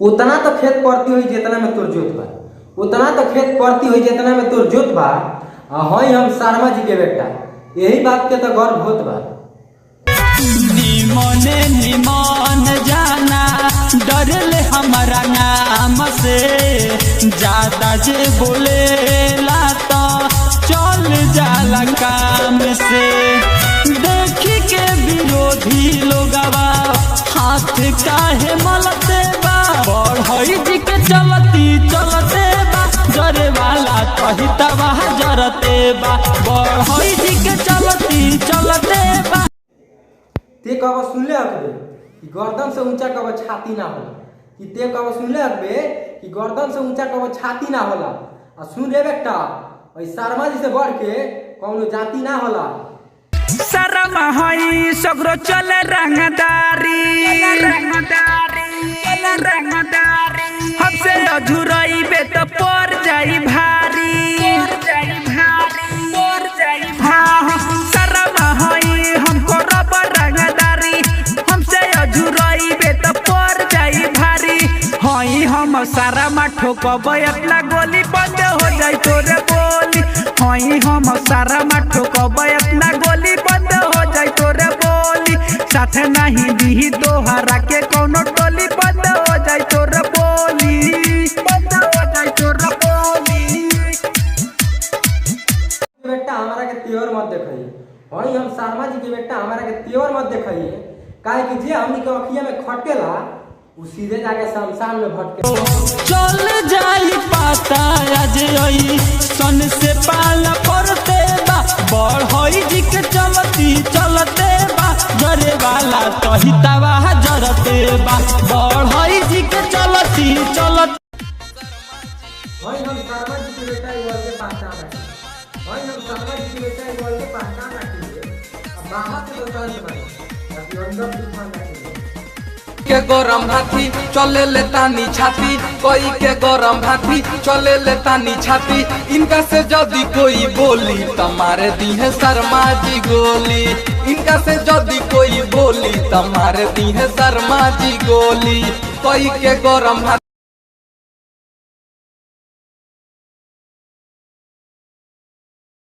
उतना तो खेत परती हुई जितना में तोर जोत बा, उतना तो खेत परती हुई जितना में तोर जोत बा। हई हम शर्मा जी के बेटा, यही बात के तो गर्व होत बा। निमने निमन जाना डरले हमारा नाम से, ज्यादा जे बोलेला तो चल जाला काम से। देखी के विरोधी लोगवा हाथ काहे मलते बा, बढ़ई जी के चलती चलते बा, जरे वाला कही तबा जरते बा, बढ़ई जी के चलती चलते बा। ते कब सुनले हकबे कि गर्दन से ऊंचा कब छाती ना होला, कि ते कब सुनले हकबे कि गर्दन से ऊंचा कब छाती ना होला। आ सुन रे बेटा, ओई शर्मा जी से बढ़ के कौनो जाति ना होला। शर्मा हई सगरो चले रंगदारी, हमसे अधूरई बे तो पर जाई भारी। हाँ शर्मा हई हमको रब रंगदारी, हमसे अधूरई बे तो पर जाई भारी। हई हम सारा माठो कब अपना गोली बंद हो जाई तोरे बोली। हई हम सारा माठो कब अपना गोली बंद हो जाई तोरे बोली। साथ नहीं दी दोहरा के कोनो टोली बंद हो जाई तोरे बोली, बंद हो जाई तोरे बोली। बेटा हमारा के तेवर मत देखिए, हई हम शर्मा जी के बेटा, हमारा के तेवर मत देखिए। काहे कि जे हमनी के अखिया में खटेला उ सीधे जाके शमशान में भटके। चल जाई पाता आज आई सन से पाला करते बा, बढ़ई जी के चलती चलते बा, जरे वाला कही तबा जरते बा, बढ़ई जी के चलती चलते। हई हम शर्मा जी के बेटा ई वर्ग के पहचान रखी, हई हम शर्मा जी के बेटा ई वर्ग के पहचान रखी। अब बाहर से तो संत बने, ताकि अंदर तूफान रखी के गरम हाथी चले ले तानी छाती, कोई के गरम हाथी चले ले तानी छाती। इनका से जदी कोई बोली तमारे दी है शर्मा जी गोली, इनका से जदी कोई बोली तमारे दी है शर्मा जी गोली। कोई के गरम हाथी